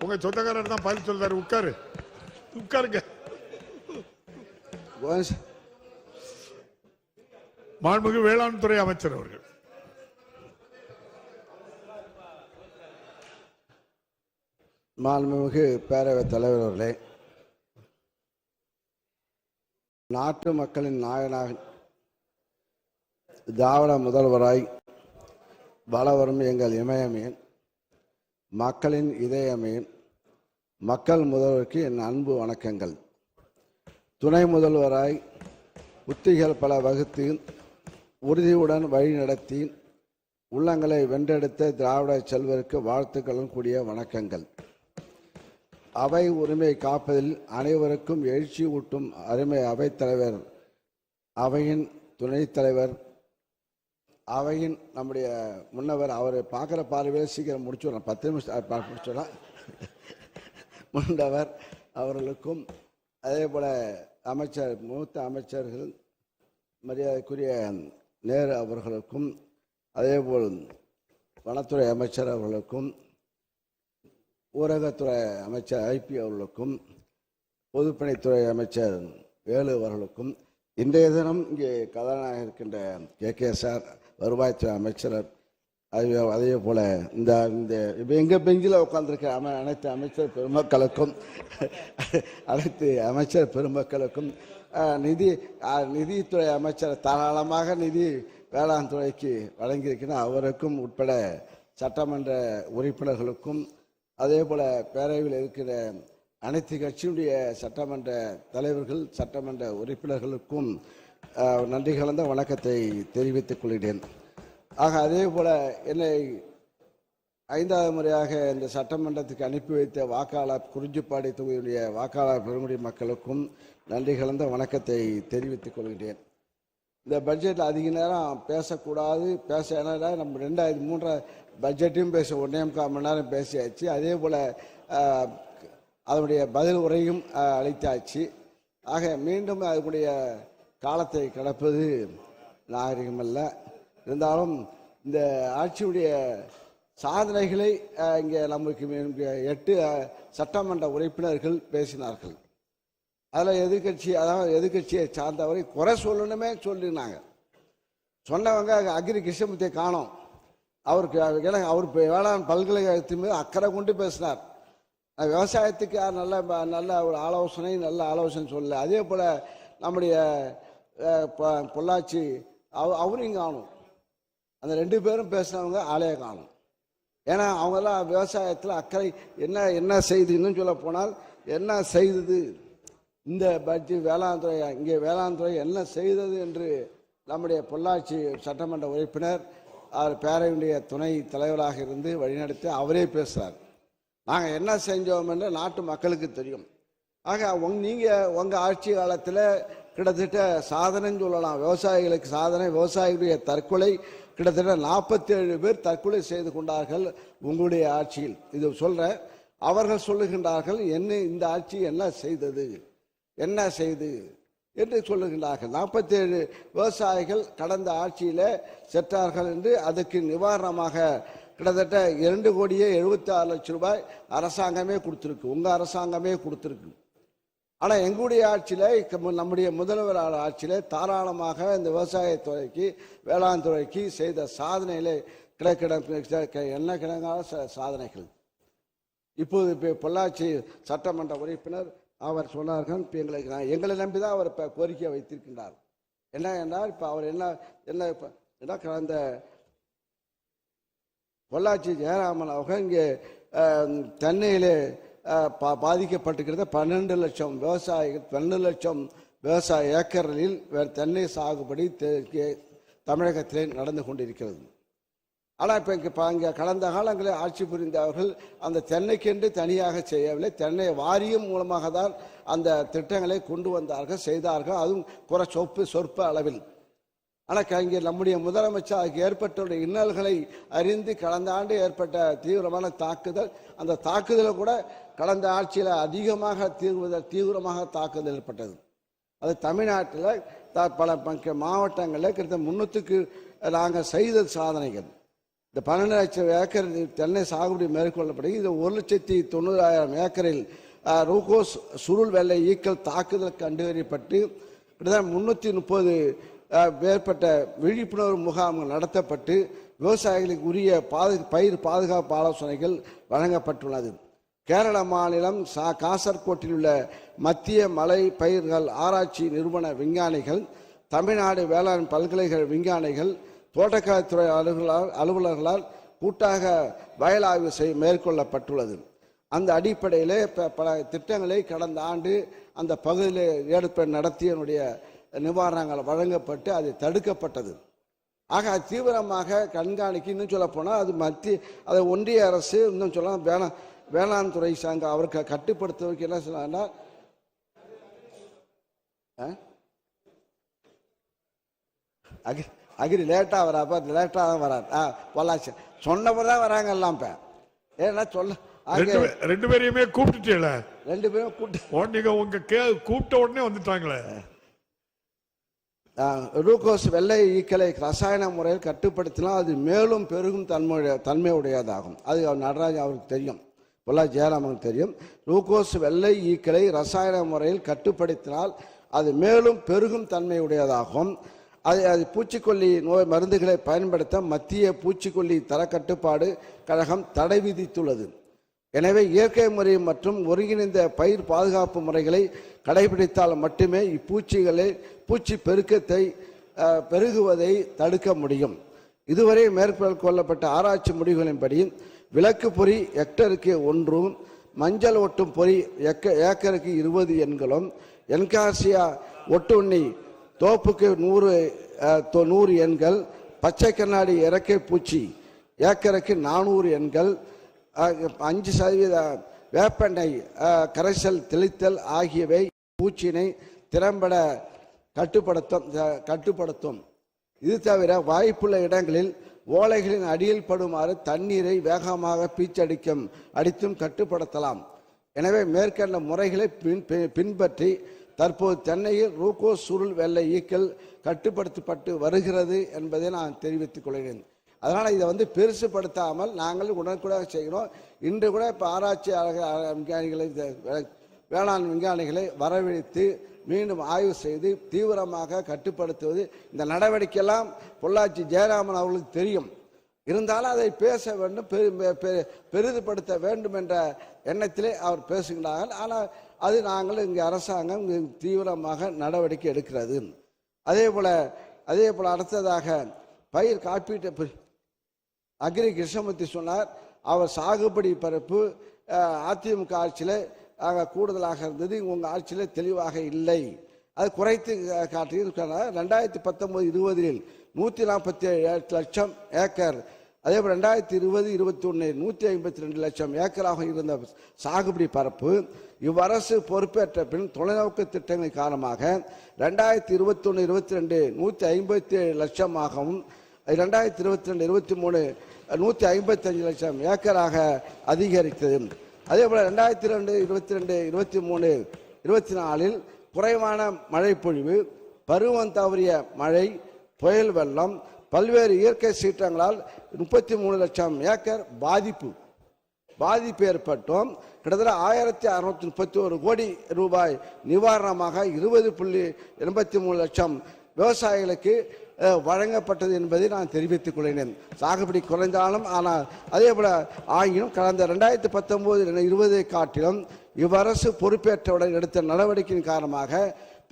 உங்க சொந்தக்காரர் தான் பதில் சொல்றாரு. உட்காருங்க. மாண்புமிகு வேளாண் துறை அமைச்சர் அவர்கள். மாண்புமிகு பேரவைத் தலைவர் அவர்களே, நாட்டு மக்களின் நாயனாக திராவிட முதல்வராய் வளவரும் எங்கள் இமயமேன், மக்களின் இதயமேன், மக்கள் முதல்வருக்கு என் அன்பு வணக்கங்கள். துணை முதல்வராய் உத்திகள் பல வகுத்து உறுதியுடன் வழிநடத்தி உள்ளங்களை வென்றெடுத்த திராவிட செல்வருக்கு வாழ்த்துக்களும் கூடிய வணக்கங்கள். அவை உரிமை காப்பதில் அனைவருக்கும் எழுச்சி ஊட்டும் அருமை அவைத்தலைவர், அவையின் துணைத் தலைவர், அவையின் நம்முடைய முன்னவர், அவர் பார்க்குற பார்வையில் சீக்கிரம் முடிச்சுடலாம், 10 நிமிஷம் முடிச்சிடலாம். முன்னவர் அவர்களுக்கும் அதே போல் அமைச்சர், மூத்த அமைச்சர்கள் மரியாதைக்குரிய நேரு அவர்களுக்கும், அதேபோல் வனத்துறை அமைச்சர் அவர்களுக்கும், ஊரகத்துறை அமைச்சர் ஐபி அவர்களுக்கும், பொதுப்பணித்துறை அமைச்சர் வேலு அவர்களுக்கும், இன்றைய தினம் இங்கே கதாநாயகர் இருக்கின்ற கே சார், வருவாய்த்துறை அமைச்சர், அதே போல் இந்த இப்போ எங்கள் பெஞ்சில் உட்காந்துருக்க அனைத்து அமைச்சர் பெருமக்களுக்கும் அனைத்து அமைச்சர் பெருமக்களுக்கும், நிதித்துறை அமைச்சர் தாராளமாக நிதி வேளாண் துறைக்கு வழங்கியிருக்கிறார், அவருக்கும் உட்பட சட்டமன்ற உறுப்பினர்களுக்கும், அதே போல் பேரவையில் இருக்கிற அனைத்து கட்சியுடைய சட்டமன்ற தலைவர்கள், சட்டமன்ற உறுப்பினர்களுக்கும் நன்றி கலந்த வணக்கத்தை தெரிவித்துக் கொள்கிறேன். ஆக அதே போல் என்னை 5வது முறையாக இந்த சட்டமன்றத்துக்கு அனுப்பி வைத்த வாக்காளர், குறிஞ்சிப்பாடி தொகுதியுடைய வாக்காளர் பெருங்குடி மக்களுக்கும் நன்றி கலந்த வணக்கத்தை தெரிவித்துக் கொள்கிறேன். இந்த பட்ஜெட்டில் அதிக நேரம் பேசக்கூடாது, ஏன்னா நம்ம 2-3 பட்ஜெட்டையும் பேச 1.25 மணி நேரம் பேசியாச்சு. அதே போல் அதனுடைய பதில் உரையும் அளித்தாச்சு. ஆக மீண்டும் அதனுடைய காலத்தை கடப்பது நாகரிகமல்ல. இருந்தாலும் இந்த ஆட்சியுடைய சாதனைகளை இங்கே நமக்கு 8 சட்டமன்ற உறுப்பினர்கள் பேசினார்கள். அதில் எதிர்கட்சியை சார்ந்தவரை குறை சொல்லணுமே சொல்லினாங்க. சொன்னவங்க அக்ரி கிருஷ்ணமூர்த்தியை காணோம். அவர் வேளாண் பல்கலைக்கழகத்தின் மீது அக்கறை கொண்டு பேசினார். விவசாயத்துக்கு நல்ல ஒரு ஆலோசனை சொல்லல. அதே போல் நம்முடைய பொள்ளாச்சி அவரையும் காணும். அந்த 2 பேரும் பேசினவங்க ஆளைய காணும். ஏன்னா அவங்கெல்லாம் விவசாயத்தில் அக்கறை என்ன செய்துன்னு சொல்ல போனால், என்ன செய்தது இந்த பட்ஜெட் வேளாண் துறை என்ன செய்தது என்று நம்முடைய பொள்ளாச்சி சட்டமன்ற உறுப்பினர், அவர் பேரவையுடைய துணை தலைவராக இருந்து வழிநடத்தி அவரே பேசுகிறார். நாங்கள் என்ன செஞ்சோம் என்று நாட்டு மக்களுக்கு தெரியும். ஆக நீங்கள் உங்கள் ஆட்சி காலத்தில் கிட்டத்தட்ட சாதனைன்னு சொல்லலாம், விவசாயிகளுக்கு சாதனை. விவசாயிகளுடைய தற்கொலை கிட்டத்தட்ட 47 பேர் தற்கொலை செய்து கொண்டார்கள் உங்களுடைய ஆட்சியில். இது சொல்ற அவர்கள் சொல்லுகின்றார்கள், இந்த ஆட்சி என்ன செய்தது என்று சொல்லுகின்றார்கள். 47 விவசாயிகள் கடந்த ஆட்சியில் செத்தார்கள் என்று அதுக்கு நிவாரணமாக கிட்டத்தட்ட 2,76,00,000 ரூபாய் அரசாங்கமே கொடுத்துருக்கு, உங்கள் அரசாங்கமே கொடுத்துருக்கு. ஆனால் எங்களுடைய ஆட்சியில், நம்முடைய முதல்வர் ஆட்சியில் தாராளமாக இந்த விவசாயத்துறைக்கு, வேளாண் துறைக்கு செய்த சாதனைகளை என்ன கிடங்கான சாதனைகள். இப்போது பொள்ளாச்சி சட்டமன்ற உறுப்பினர் அவர் சொன்னார்கள், இப்போ எங்களை நம்பி தான் அவர் இப்போ கோரிக்கை வைத்திருக்கின்றார். என்ன என்றால், இப்போ அவர் என்ன கடந்த பொள்ளாச்சி ஜெயராமன் அவர்கள் இங்கே தென்னையிலே பாதிக்கப்பட்டிருக்கிறது 12 லட்சம் விவசாயிகள், 12 லட்சம் விவசாய ஏக்கரில் தென்னை சாகுபடி தமிழகத்திலே நடந்து கொண்டிருக்கிறது. ஆனால் இப்போ இங்கே கடந்த காலங்களில் ஆட்சி புரிந்தவர்கள் அந்த தென்னைக்கென்று தனியாக செய்யவில்லை, தென்னை வாரியம் மூலமாக தான் அந்த திட்டங்களை கொண்டு வந்தார்கள், செய்தார்கள். அதுவும் சொற்ப அளவில். ஆனால் இங்கே நம்முடைய முதலமைச்சர் அதுக்கு ஏற்பட்ட இன்னல்களை அறிந்து கடந்த ஆண்டு ஏற்பட்ட தீவிரமான தாக்குதல், அந்த தாக்குதலை கூட கடந்த ஆட்சியில் அதிகமாக தீவிரமாக தாக்குதல் ஏற்பட்டது. அது தமிழ்நாட்டில் பல மாவட்டங்களில் கிட்டத்தட்ட 300க்கு நாங்கள் செய்த சாதனைகள். இந்த 12 லட்சம் ஏக்கர் தென்னை சாகுபடி மேற்கொள்ளப்படும். இது 1,90,000 ஏக்கரில் ரூகோஸ் சுருள் வெள்ளை ஈக்கள் தாக்குதல் கண்டறியப்பட்டு கிட்டத்தட்ட 330 மேற்பட்ட விழிப்புணர்வு முகாம்கள் நடத்தப்பட்டு விவசாயிகளுக்கு உரிய பயிர் பாதுகாப்பு ஆலோசனைகள் வழங்கப்பட்டுள்ளது. கேரள மாநிலம் காசர்கோட்டில் உள்ள மத்திய மலை பயிர்கள் ஆராய்ச்சி நிறுவன விஞ்ஞானிகள், தமிழ்நாடு வேளாண் பல்கலைக்கழக விஞ்ஞானிகள், தோட்டக்கலைத்துறை அலுவலர்களால் கூட்டாக வயல் ஆய்வு மேற்கொள்ளப்பட்டுள்ளது. அந்த அடிப்படையிலே பல திட்டங்களை கடந்த ஆண்டு அந்த பகுதியில் நடத்தியனுடைய நிவாரணங்கள் வழங்கப்பட்டு அது தடுக்கப்பட்டது. ஆக தீவிரமாக கண்காணிக்க இன்னும் சொல்ல போனால் அது ஒன்றிய அரசு இன்னும் சொல்ல வேளாண் துறை சார்ந்த அவருக்கு கட்டுப்படுத்துவதற்கு என்ன சொன்னாங்கன்னா அகிரி லேட்டாக வராப்ப லேட்டாக தான் வராது. பொள்ளாச்சி சொன்னப்பதான் வராங்க எல்லாம். இப்போ ஏன்னா சொல்ல ரெண்டு பேரையுமே கூப்பிட்டுட்டீங்கள? 2 பேரும் கூப்பிட்டு உங்க கூப்பிட்ட உடனே வந்துட்டாங்களே. ரூகோஸ் வெள்ளை ஈக்களை ரசாயன முறையில் கட்டுப்படுத்தினால் அது மேலும் பெருகும் தன்மையுடையதாகும். அது நடராஜன் அவருக்கு தெரியும், பொள்ளாச்சி ஜெயராமனுக்கு தெரியும். ரூகோஸ் வெள்ளை ஈக்களை ரசாயன முறையில் கட்டுப்படுத்தினால் அது மேலும் பெருகும் தன்மையுடையதாகும். அது பூச்சிக்கொல்லி நோய் மருந்துகளை பயன்படுத்த மத்திய பூச்சிக்கொல்லி தரக்கட்டுப்பாடு கழகம் தடை விதித்துள்ளது. எனவே இயற்கை முறை மற்றும் ஒருங்கிணைந்த பயிர் பாதுகாப்பு முறைகளை கடைபிடித்தால் மட்டுமே பூச்சி பெருக்கத்தை பெருகுவதை தடுக்க முடியும். இதுவரை மேற்கொள்ளப்பட்ட ஆராய்ச்சி முடிவுகளின்படி விளக்கு பொறி ஹெக்டருக்கு 1, மஞ்சள் ஒட்டும் பொறி ஏக்கருக்கு 20 எண்களும், என்காசியா ஒட்டுண்ணி தோப்புக்கு 100 எண்கள், பச்சை கண்ணாடி இறக்கை பூச்சி ஏக்கருக்கு 400 எண்கள், 5% வேப்பெண்ணெய் கரைசல் தெளித்தல் ஆகியவை பூச்சினை திறம்பட கட்டுப்படுத்தும். இது தவிர வாய்ப்புள்ள இடங்களில் ஓலைகளின் அடியில் படுமாறு தண்ணீரை வேகமாக அடித்தும் கட்டுப்படுத்தலாம். எனவே மேற்கண்ட முறைகளை பின்பற்றி தற்போது தென்னையில் ரூகோஸ் சுருள் வெள்ளை ஈக்கள் கட்டுப்படுத்தப்பட்டு வருகிறது என்பதை நான் தெரிவித்துக் கொள்கிறேன். அதனால் இதை பெருசுப்படுத்தாமல் நாங்கள் உடனுக்குடன் செய்கிறோம். இன்று கூட இப்போ ஆராய்ச்சி விஞ்ஞானிகளை வேளாண் விஞ்ஞானிகளை வரவழைத்து மீண்டும் ஆய்வு செய்து தீவிரமாக கட்டுப்படுத்துவது. இந்த நடவடிக்கையெல்லாம் பொள்ளாச்சி ஜெயராமன் அவர்களுக்கு தெரியும். இருந்தாலும் அதை பேச வேண்டும், பெரிதுபடுத்த வேண்டும் என்ற எண்ணத்திலே அவர் பேசுகிறார்கள். ஆனால் அது நாங்கள் இங்கே அரசாங்கம் தீவிரமாக நடவடிக்கை எடுக்கிறது. அதே போல அடுத்ததாக பயிர் காப்பீட்டு அக்ரி கிருஷ்ணமூர்த்தி சொன்னார், அவர் சாகுபடி பரப்பு அதிமுக ஆட்சியில் கூடுதலாக இருந்தது, உங்கள் ஆட்சியில் தெளிவாக இல்லை, அது குறைத்து காட்டி 2019-20 147 லட்சம் ஏக்கர், அதே போல் 2020-21 152 லட்சம் ஏக்கராக இருந்த சாகுபடி பரப்பு இவ்வரசு பொறுப்பேற்ற பின் தொலைநோக்கு திட்டங்களின் காரணமாக 2021-22 157 லட்சமாகவும் 2022-23 155 லட்சம் ஏக்கராக அதிகரித்தது. அதே போல 2022-23-24 குறைவான மழை பொழிவு, பருவம் தவறிய மழை, புயல் வெள்ளம், பல்வேறு இயற்கை சீற்றங்களால் 33 லட்சம் ஏக்கர் பாதிப்பு ஏற்பட்டோம். கிட்டத்தட்ட 1631 கோடி ரூபாய் நிவாரணமாக 20.83 லட்சம் விவசாயிகளுக்கு வழங்கப்பட்டது என்பதை நான் தெரிவித்துக் கொள்கிறேன். சாகுபடி குறைந்தாலும் ஆனால் அதே போல ஆகியும் கடந்த 2019-20 காட்டிலும் இவ்வரசு பொறுப்பேற்றவுடன் எடுத்த நடவடிக்கையின் காரணமாக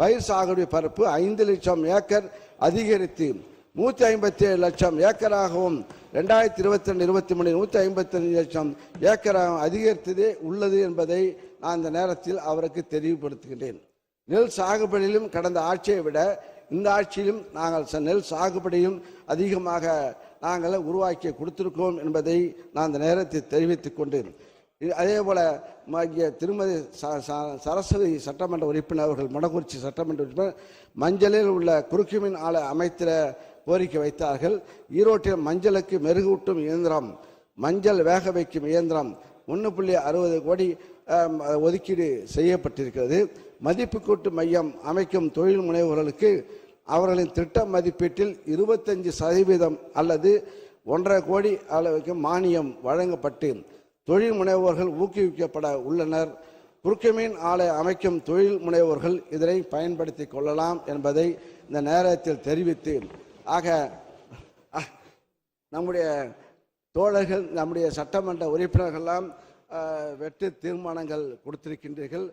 பயிர் சாகுபடி பரப்பு 5 லட்சம் ஏக்கர் அதிகரித்து 157 லட்சம் ஏக்கராகவும் 2022-23 155 லட்சம் ஏக்கராகவும் அதிகரித்ததே உள்ளது என்பதை நான் இந்த நேரத்தில் அவருக்கு தெளிவுபடுத்துகின்றேன். நெல் சாகுபடியிலும் கடந்த ஆட்சியை விட இந்த ஆட்சியிலும் நாங்கள் நெல் சாகுபடியும் அதிகமாக நாங்கள் உருவாக்கி கொடுத்திருக்கோம் என்பதை நான் இந்த நேரத்தில் தெரிவித்துக் கொண்டேன். அதே போல திருமதி சரஸ்வதி சட்டமன்ற உறுப்பினர் அவர்கள், மொடக்குறிச்சி சட்டமன்ற உறுப்பினர், மஞ்சளில் உள்ள குறுக்குமின் ஆலை அமைத்திட கோரிக்கை வைத்தார்கள். ஈரோட்டில் மஞ்சளுக்கு மெருகூட்டும் இயந்திரம், மஞ்சள் வேக வைக்கும் இயந்திரம் 1.60 கோடி ஒதுக்கீடு செய்யப்பட்டிருக்கிறது. மதிப்பு கூட்டு மையம் அமைக்கும் தொழில் முனைவோர்களுக்கு அவர்களின் திட்ட மதிப்பீட்டில் 25% அல்லது 1.5 கோடி அளவுக்கு மானியம் வழங்கப்பட்டு தொழில் முனைவோர்கள் ஊக்குவிக்கப்பட உள்ளனர். குறுக்குமீன் ஆலை அமைக்கும் தொழில் முனைவோர்கள் இதனை பயன்படுத்தி கொள்ளலாம் என்பதை இந்த நேரத்தில் தெரிவித்து, ஆக நம்முடைய தோழர்கள், நம்முடைய சட்டமன்ற உறுப்பினர்கள்லாம் வெட்டு தீர்மானங்கள் கொடுத்திருக்கின்றீர்கள்.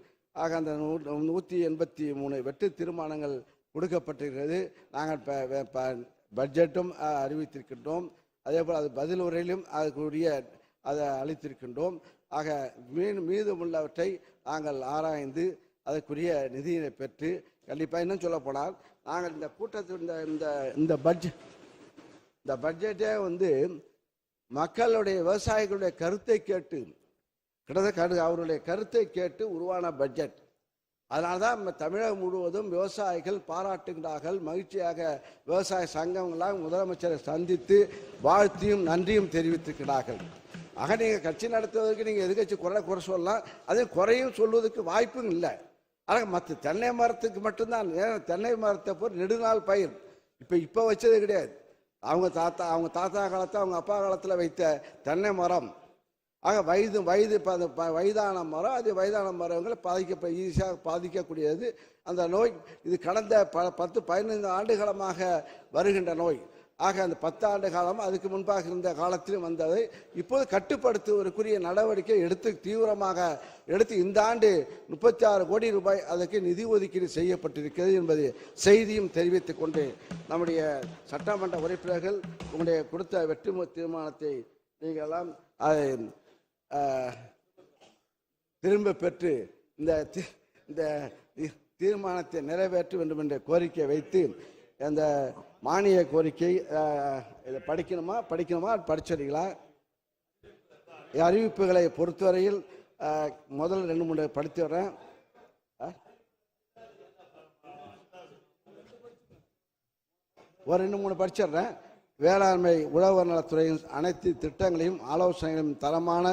ஆக அந்த 183 வெட்டு தீர்மானங்கள் கொடுக்கப்பட்டிருக்கிறது. நாங்கள் பட்ஜெட்டும் அறிவித்திருக்கின்றோம். அதே போல் அது பதில் உரையிலும் அதுக்குரிய அதை அளித்திருக்கின்றோம். ஆக மீதமுள்ளவற்றை நாங்கள் ஆராய்ந்து அதற்குரிய நிதியினை பெற்று கண்டிப்பாக இன்னும் சொல்ல போனால் நாங்கள் இந்த கூட்டத்தில் இந்த பட்ஜெட்டே மக்களுடைய விவசாயிகளுடைய கருத்தை கேட்டு அவருடைய கருத்தை கேட்டு உருவான பட்ஜெட். அதனால தான் தமிழகம் முழுவதும் விவசாயிகள் பாராட்டுகிறார்கள். மகிழ்ச்சியாக விவசாய சங்கங்களாக முதலமைச்சரை சந்தித்து வாழ்த்தியும் நன்றியும் தெரிவித்திருக்கிறார்கள். ஆக நீங்கள் கட்சி நடத்துவதற்கு நீங்கள் எதிர்கட்சி குறை சொல்லலாம், அதே குறையும் சொல்வதற்கு வாய்ப்பும் இல்லை. ஆனால் மற்ற தென்னை மரத்துக்கு மட்டும்தான். தென்னை மரத்தை போல் நெடுநாள் பயிர் இப்போ வச்சது கிடையாது. அவங்க தாத்தா காலத்தில் அவங்க அப்பா காலத்தில் வைத்த தென்னை மரம். ஆக வயதான மரம், அது வயதான மரங்களை ஈஸியாக பாதிக்கக்கூடியது அந்த நோய். இது கடந்த 10-15 ஆண்டுகாலமாக வருகின்ற நோய். ஆக அந்த 10 ஆண்டு காலம் அதுக்கு முன்பாக இருந்த காலத்திலும் வந்ததை இப்போது கட்டுப்படுத்துவதற்குரிய நடவடிக்கை தீவிரமாக எடுத்து இந்த ஆண்டு 36 கோடி ரூபாய் அதற்கு நிதி ஒதுக்கீடு செய்யப்பட்டிருக்கிறது என்பது செய்தியும் தெரிவித்துக் கொண்டு, நம்முடைய சட்டமன்ற உறுப்பினர்கள் உங்களுடைய கொடுத்த வெற்றி தீர்மானத்தை நீங்களாம் திரும்ப பெற்று இந்த தீர்மானத்தை நிறைவேற்ற வேண்டும் என்ற கோரிக்கை வைத்து அந்த மானிய கோரிக்கை இதை படிக்கணுமா படிச்சிருக்கீங்களா? அறிவிப்புகளை பொறுத்தவரையில் முதல் 2-3 படித்து வரேன். ஒரு 2-3 படிச்சிடுறேன். வேளாண்மை உழவர் நலத்துறையின் அனைத்து திட்டங்களையும் ஆலோசனைகளையும் தரமான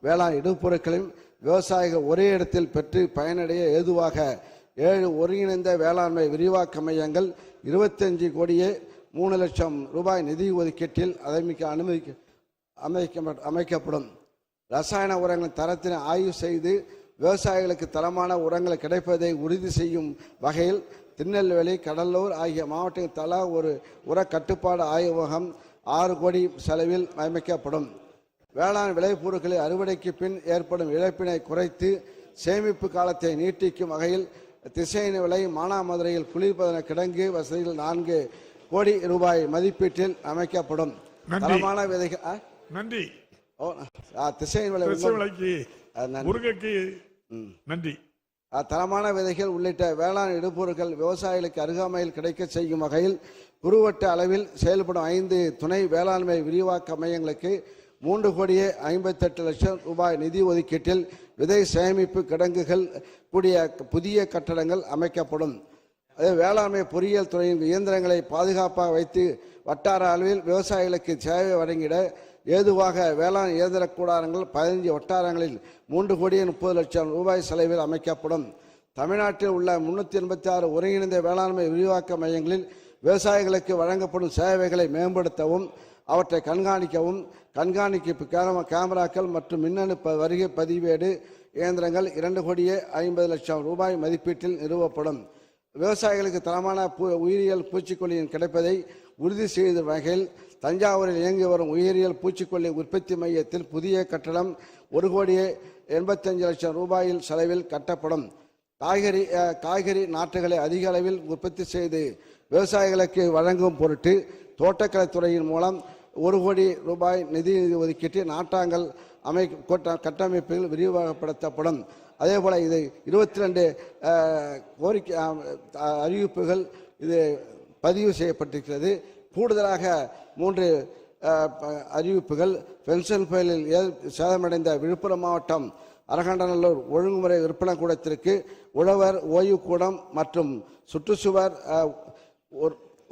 வேளாண் இடுபொருட்களையும் விவசாயிகள் ஒரே இடத்தில் பெற்று பயனடைய ஏதுவாக 7 ஒருங்கிணைந்த வேளாண்மை விரிவாக்க மையங்கள் 25 கோடியே 3 லட்சம் ரூபாய் நிதி ஒதுக்கீட்டில் அமைக்கப்படும். ரசாயன உரங்களின் தரத்தினை ஆய்வு செய்து விவசாயிகளுக்கு தரமான உரங்கள் கிடைப்பதை உறுதி செய்யும் வகையில் திருநெல்வேலி, கடலூர் ஆகிய மாவட்டத்தில் தலா ஒரு உர கட்டுப்பாடு ஆய்வகம் 6 கோடி செலவில் அமைக்கப்படும். வேளாண் விளைபொருட்களை அறுவடைக்கு பின் ஏற்படும் இழப்பினை குறைத்து சேமிப்பு காலத்தை நீட்டிக்கும் வகையில் திசையின் விலை மானாமதுரையில் குளிர்பதன கிடங்கு வசதிகள் 4 கோடி ரூபாய் மதிப்பீட்டில் அமைக்கப்படும். தரமான விதைகள் நன்றி. திசையின் விலைக்கு நன்றி. தரமான விதைகள் உள்ளிட்ட வேளாண் இடுபொருட்கள் விவசாயிகளுக்கு அருகாமையில் கிடைக்க செய்யும் வகையில் குறுவட்ட அளவில் செயல்படும் 5 துணை வேளாண்மை விரிவாக்க மையங்களுக்கு 3 கோடியே 58 லட்சம் ரூபாய் நிதி ஒதுக்கீட்டில் விதை சேமிப்பு கிடங்குகள் கூடிய புதிய கட்டடங்கள் அமைக்கப்படும். அதே வேளாண்மை பொறியியல் துறையின் இயந்திரங்களை பாதுகாப்பாக வைத்து வட்டார அளவில் விவசாயிகளுக்கு சேவை வழங்கிட ஏதுவாக வேளாண் இயந்திர கூடாரங்கள் 15 வட்டாரங்களில் 3 கோடியே 30 லட்சம் ரூபாய் செலவில் அமைக்கப்படும். தமிழ்நாட்டில் உள்ள 386 ஒருங்கிணைந்த வேளாண்மை விரிவாக்க மையங்களில் விவசாயிகளுக்கு வழங்கப்படும் சேவைகளை மேம்படுத்தவும் அவற்றை கண்காணிக்கவும் கண்காணிப்பு கேமராக்கள் மற்றும் மின்னணு வருகை பதிவேடு இயந்திரங்கள் 2 கோடியே 50 லட்சம் ரூபாய் மதிப்பீட்டில் நிறுவப்படும். விவசாயிகளுக்கு தரமான உயிரியல் பூச்சிக்கொல்லியின் கிடைப்பதை உறுதி செய்த வகையில் தஞ்சாவூரில் இயங்கி வரும் உயிரியல் பூச்சிக்கொல்லி உற்பத்தி மையத்தில் புதிய கட்டடம் 1 கோடியே 85 லட்சம் ரூபாயில் செலவில் கட்டப்படும். காய்கறி நாற்றுகளை அதிக அளவில் உற்பத்தி செய்து விவசாயிகளுக்கு வழங்கும் பொருட்டு தோட்டக்கலைத்துறையின் மூலம் 1 கோடி ரூபாய் நிதி ஒதுக்கீட்டு நாட்டாங்கல் கட்டமைப்பில் விரிவாகப்படுத்தப்படும். அதே போல இது 22 கோரிக்கை அறிவிப்புகள் இது பதிவு செய்யப்பட்டிருக்கிறது. கூடுதலாக 3 அறிவிப்புகள் பென்ஷன் ஃபைலில் சேதமடைந்த விழுப்புரம் மாவட்டம் அரகண்டநல்லூர் ஒழுங்குமுறை விற்பனை கூடத்திற்கு உழவர் ஓய்வு கூடம் மற்றும் சுற்றுச்சுவர்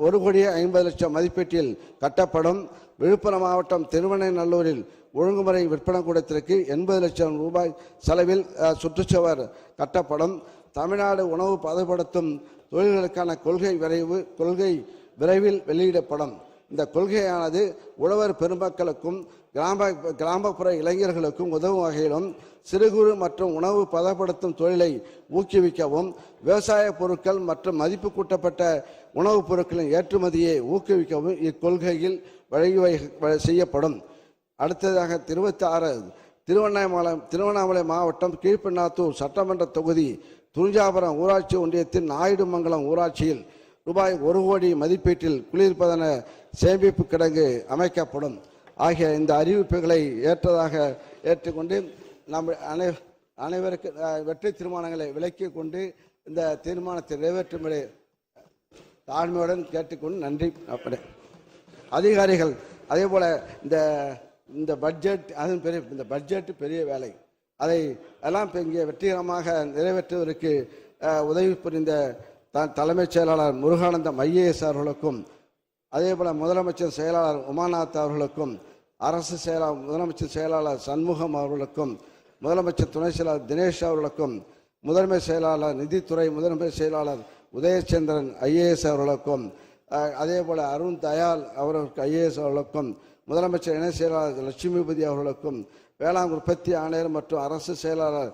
1 கோடியே 50 லட்சம் மதிப்பீட்டில் கட்டப்படும். விழுப்புரம் மாவட்டம் திருவண்ணநல்லூரில் ஒழுங்குமுறை விற்பனை கூடத்திற்கு 80 லட்சம் ரூபாய் செலவில் சுற்றுச்சுவர் கட்டப்படும். தமிழ்நாடு உணவு பதப்படுத்தும் தொழில்களுக்கான கொள்கை விரைவில் வெளியிடப்படும். இந்த கொள்கையானது உழவர் பெருமக்களுக்கும் கிராமப்புற இளைஞர்களுக்கும் உதவும் வகையிலும் சிறு குறு மற்றும் உணவு பதப்படுத்தும் தொழிலை ஊக்குவிக்கவும் விவசாய பொருட்கள் மற்றும் மதிப்பு கூட்டப்பட்ட உணவுப் பொருட்களின் ஏற்றுமதியை ஊக்குவிக்கவும் இக்கொள்கையில் செய்யப்படும். அடுத்ததாக 26 திருவண்ணாமலை மாவட்டம் கீழ்பெண்ணாத்தூர் சட்டமன்ற தொகுதி துஞ்சாபுரம் ஊராட்சி ஒன்றியத்தின் நாயுடுமங்கலம் ஊராட்சியில் ரூபாய் 1 கோடி மதிப்பீட்டில் குளிர்பதன சேமிப்பு கிடங்கு அமைக்கப்படும். ஆகிய இந்த அறிவிப்புகளை ஏற்றுக்கொண்டு நம் அனைவருக்கு வெற்றி தீர்மானங்களை விலக்கிக் கொண்டு இந்த தீர்மானத்தை நிறைவேற்றும்படி தாழ்மையுடன் கேட்டுக்கொண்டு நன்றி. அதிகாரிகள் அதே போல இந்த பட்ஜெட் அதுவும் பெரிய இந்த பட்ஜெட் பெரிய வேலை, அதை எல்லாம் இங்கே வெற்றிகரமாக நிறைவேற்றுவதற்கு உதவி புரிந்த தலைமைச் செயலாளர் முருகானந்தம் IAS அவர்களுக்கும் அதே போல முதலமைச்சர் செயலாளர் உமாநாத் அவர்களுக்கும் அரசு முதலமைச்சர் செயலாளர் சண்முகம் அவர்களுக்கும் முதலமைச்சர் துணை செயலாளர் தினேஷ் அவர்களுக்கும் முதன்மை செயலாளர் நிதித்துறை முதன்மை செயலாளர் உதயச்சந்திரன் IAS அவர்களுக்கும் அதே போல அருண் தயாள் அவர்களுக்கு IAS அவர்களுக்கும் முதலமைச்சர் இணை செயலாளர் லட்சுமிபதி அவர்களுக்கும் வேளாண் உற்பத்தி ஆணையர் மற்றும் அரசு செயலாளர்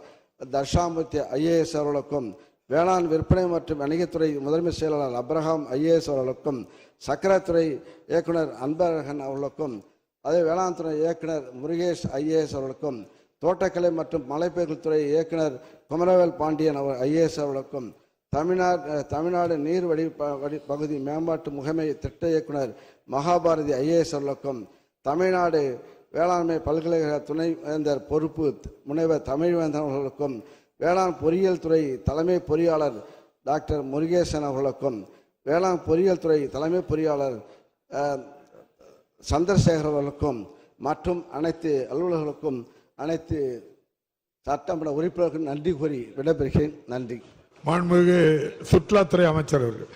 தர்ஷாமூர்த்தி IAS அவர்களுக்கும் வேளாண் விற்பனை மற்றும் வணிகத்துறை முதன்மை செயலாளர் அப்ரஹாம் IAS அவர்களுக்கும் சக்கரத்துறை இயக்குனர் அன்பழகன் அவர்களுக்கும் அதே வேளாண் துறை இயக்குனர் முருகேஷ் IAS அவர்களுக்கும் தோட்டக்கலை மற்றும் மலைப்பயிர்கள் துறை இயக்குனர் குமரவேல் பாண்டியன் IAS அவர்களுக்கும் தமிழ்நாடு நீர் பகுதி மேம்பாட்டு முகமை திட்ட இயக்குனர் மகாபாரதி IAS அவர்களுக்கும் தமிழ்நாடு வேளாண்மை பல்கலைக்கழக துணைவேந்தர் பொறுப்பு முனைவர் தமிழ்வேந்தன் அவர்களுக்கும் வேளாண் பொறியியல் துறை தலைமை பொறியாளர் டாக்டர் முருகேசன் அவர்களுக்கும் வேளாண் பொறியியல் துறை தலைமை பொறியாளர் சந்திரசேகர் அவர்களுக்கும் மற்றும் அனைத்து அலுவலர்களுக்கும் அனைத்து சட்டமன்ற உறுப்பினர்களுக்கும் நன்றி கூறி விடைபெறுகிறேன். நன்றி. மாண்புமிகு சுற்றுலாத்துறை அமைச்சர் அவர்கள்